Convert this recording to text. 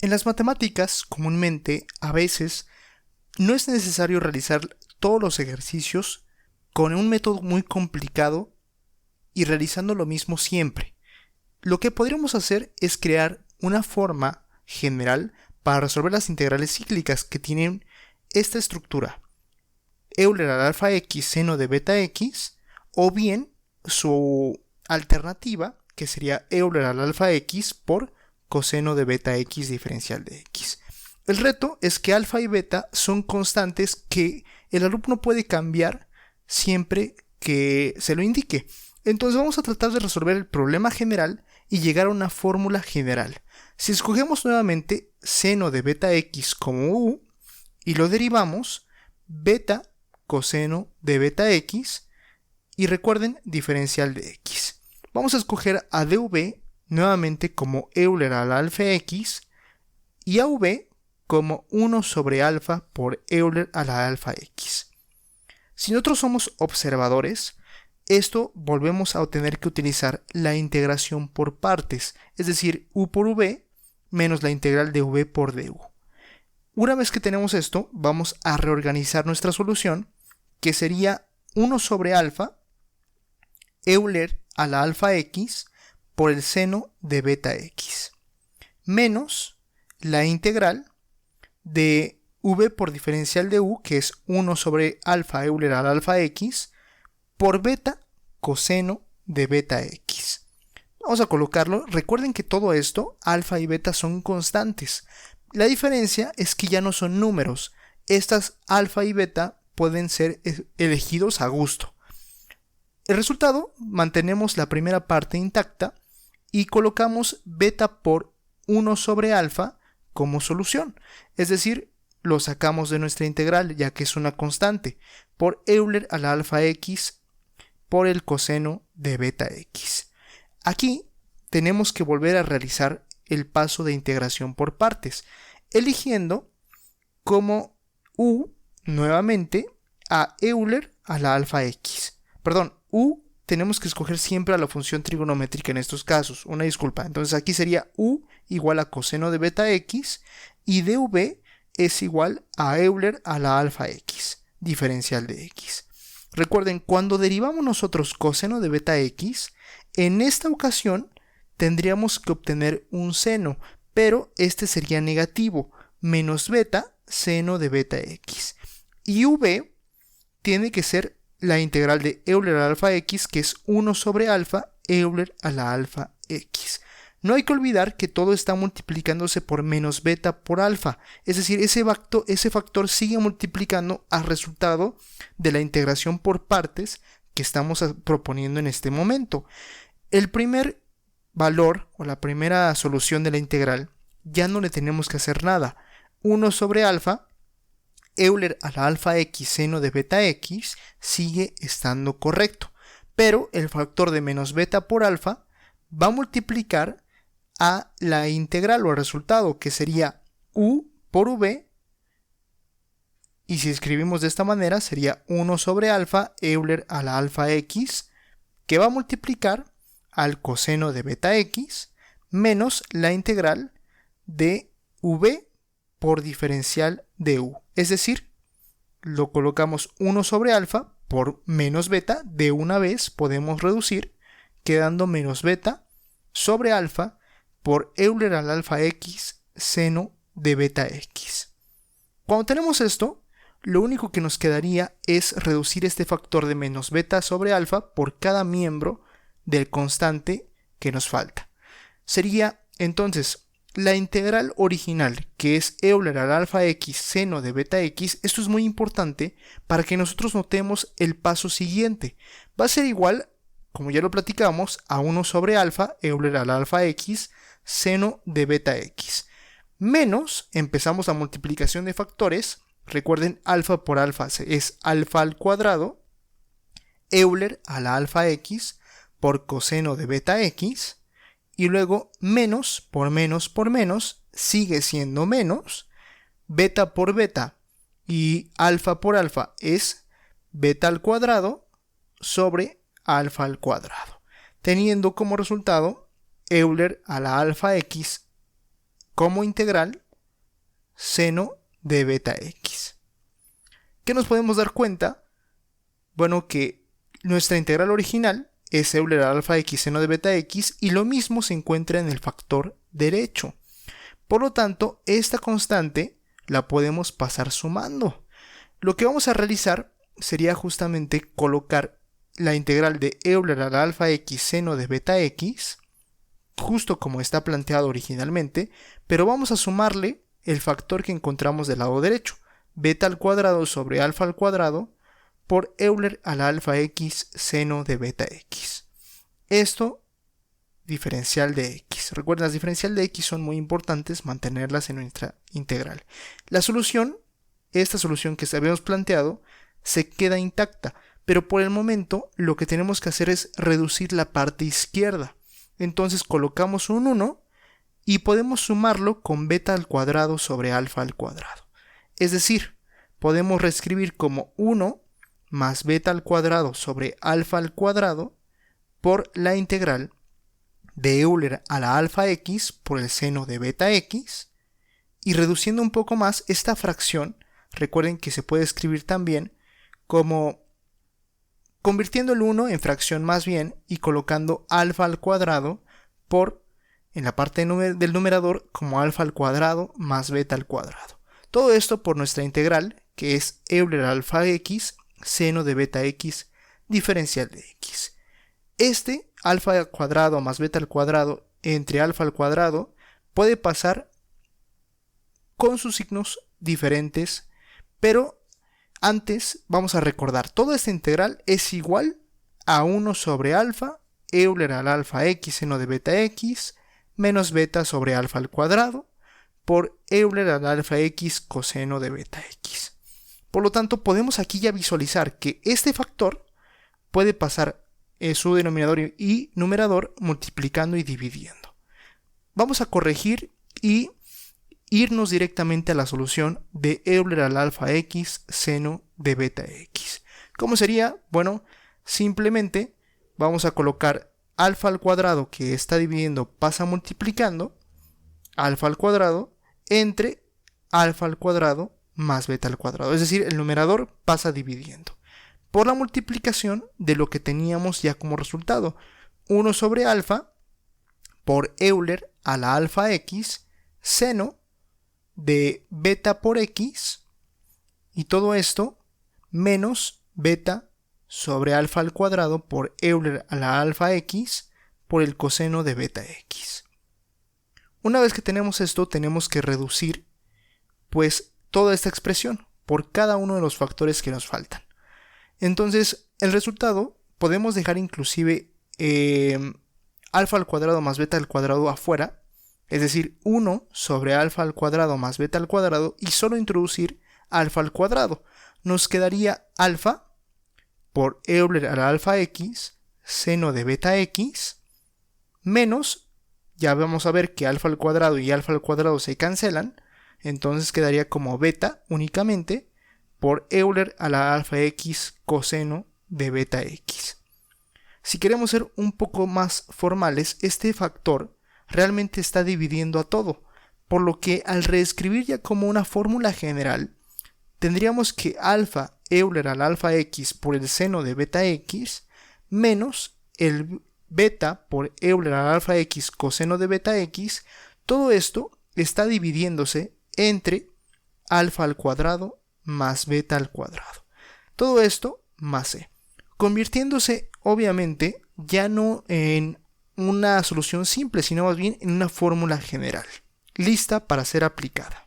En las matemáticas, comúnmente, a veces, no es necesario realizar todos los ejercicios con un método muy complicado y realizando lo mismo siempre. Lo que podríamos hacer es crear una forma general para resolver las integrales cíclicas que tienen esta estructura: Euler al alfa x seno de beta x, o bien su alternativa, que sería Euler al alfa x por coseno de beta x diferencial de x. El reto es que alfa y beta son constantes que el alumno puede cambiar siempre que se lo indique. Entonces vamos a tratar de resolver el problema general y llegar a una fórmula general. Si escogemos nuevamente seno de beta x como u y lo derivamos, beta coseno de beta x, y recuerden, diferencial de x. Vamos a escoger a dv nuevamente como Euler al alfa x y a v como 1 sobre alfa por Euler a la alfa x. Si nosotros somos observadores, esto volvemos a tener que utilizar la integración por partes, es decir, u por v menos la integral de v por du. Una vez que tenemos esto, vamos a reorganizar nuestra solución, que sería 1 sobre alfa Euler a la alfa x por el seno de beta x, menos la integral de v por diferencial de u, que es 1 sobre alfa Euler a la alfa x, por beta coseno de beta x. Vamos a colocarlo. Recuerden que todo esto, alfa y beta, son constantes. La diferencia es que ya no son números. Estas alfa y beta pueden ser elegidos a gusto. El resultado, mantenemos la primera parte intacta y colocamos beta por 1 sobre alfa como solución. Es decir, lo sacamos de nuestra integral, ya que es una constante, por Euler a la alfa x por el coseno de beta x. Aquí tenemos que volver a realizar el paso de integración por partes, eligiendo como u nuevamente a Euler a la alfa x. Perdón, u tenemos que escoger siempre a la función trigonométrica en estos casos. Una disculpa. Entonces aquí sería u igual a coseno de beta x y dv es igual a Euler a la alfa x, diferencial de x. Recuerden, cuando derivamos nosotros coseno de beta x, en esta ocasión tendríamos que obtener un seno, pero este sería negativo, menos beta seno de beta x. Y v tiene que ser la integral de Euler a la alfa x, que es 1 sobre alfa Euler a la alfa x. No hay que olvidar que todo está multiplicándose por menos beta por alfa, es decir, ese factor sigue multiplicando al resultado de la integración por partes que estamos proponiendo en este momento. El primer valor o la primera solución de la integral ya no le tenemos que hacer nada. 1 sobre alfa Euler a la alfa x seno de beta x sigue estando correcto, pero el factor de menos beta por alfa va a multiplicar a la integral o el resultado, que sería u por v, y si escribimos de esta manera sería 1 sobre alfa Euler a la alfa x, que va a multiplicar al coseno de beta x menos la integral de v por diferencial de u. Es decir, lo colocamos 1 sobre alfa por menos beta, de una vez podemos reducir, quedando menos beta sobre alfa por Euler al alfa x seno de beta x. Cuando tenemos esto, lo único que nos quedaría es reducir este factor de menos beta sobre alfa por cada miembro del constante que nos falta. Sería entonces la integral original, que es Euler al alfa x seno de beta x. Esto es muy importante para que nosotros notemos el paso siguiente. Va a ser igual, como ya lo platicamos, a 1 sobre alfa Euler al alfa x seno de beta x. Menos, empezamos la multiplicación de factores. Recuerden, alfa por alfa es alfa al cuadrado, Euler a la alfa x por coseno de beta x, y luego menos por menos sigue siendo menos, beta por beta y alfa por alfa es beta al cuadrado sobre alfa al cuadrado, teniendo como resultado Euler a la alfa x como integral seno de beta x. ¿Qué nos podemos dar cuenta? Bueno, que nuestra integral original es Euler al alfa x seno de beta x y lo mismo se encuentra en el factor derecho. Por lo tanto, esta constante la podemos pasar sumando. Lo que vamos a realizar sería justamente colocar la integral de Euler al alfa x seno de beta x, justo como está planteado originalmente, pero vamos a sumarle el factor que encontramos del lado derecho, beta al cuadrado sobre alfa al cuadrado por Euler al alfa x seno de beta x. Esto diferencial de x. Recuerden, las diferencial de x son muy importantes mantenerlas en nuestra integral. La solución, esta solución que habíamos planteado, se queda intacta, pero por el momento lo que tenemos que hacer es reducir la parte izquierda. Entonces colocamos un 1 y podemos sumarlo con beta al cuadrado sobre alfa al cuadrado. Es decir, podemos reescribir como 1 más beta al cuadrado sobre alfa al cuadrado por la integral de Euler a la alfa x por el seno de beta x, y reduciendo un poco más esta fracción, recuerden que se puede escribir también como convirtiendo el 1 en fracción más bien y colocando alfa al cuadrado por, en la parte del numerador, como alfa al cuadrado más beta al cuadrado. Todo esto por nuestra integral, que es Euler alfa x seno de beta x diferencial de x. Este alfa al cuadrado más beta al cuadrado entre alfa al cuadrado puede pasar con sus signos diferentes, pero antes vamos a recordar, toda esta integral es igual a 1 sobre alfa Euler al alfa x seno de beta x menos beta sobre alfa al cuadrado por Euler al alfa x coseno de beta x. Por lo tanto, podemos aquí ya visualizar que este factor puede pasar su denominador y numerador multiplicando y dividiendo. Vamos a corregir y irnos directamente a la solución de Euler al alfa x seno de beta x. ¿Cómo sería? Bueno, simplemente vamos a colocar alfa al cuadrado, que está dividiendo, pasa multiplicando, alfa al cuadrado entre alfa al cuadrado más beta al cuadrado. Es decir, el numerador pasa dividiendo por la multiplicación de lo que teníamos ya como resultado, 1 sobre alfa por Euler a la alfa x seno de beta por x, y todo esto menos beta sobre alfa al cuadrado por Euler a la alfa x por el coseno de beta x. Una vez que tenemos esto, tenemos que reducir pues toda esta expresión por cada uno de los factores que nos faltan. Entonces, el resultado podemos dejar inclusive alfa al cuadrado más beta al cuadrado afuera, es decir, 1 sobre alfa al cuadrado más beta al cuadrado, y solo introducir alfa al cuadrado. Nos quedaría alfa por Euler a la alfa x seno de beta x menos, ya vamos a ver que alfa al cuadrado y alfa al cuadrado se cancelan, entonces quedaría como beta únicamente por Euler a la alfa x coseno de beta x. Si queremos ser un poco más formales, este factor realmente está dividiendo a todo, por lo que al reescribir ya como una fórmula general, tendríamos que alfa Euler al alfa x por el seno de beta x menos el beta por Euler al alfa x coseno de beta x, todo esto está dividiéndose entre alfa al cuadrado más beta al cuadrado. Todo esto más c, convirtiéndose obviamente ya no en una solución simple, sino más bien en una fórmula general, lista para ser aplicada.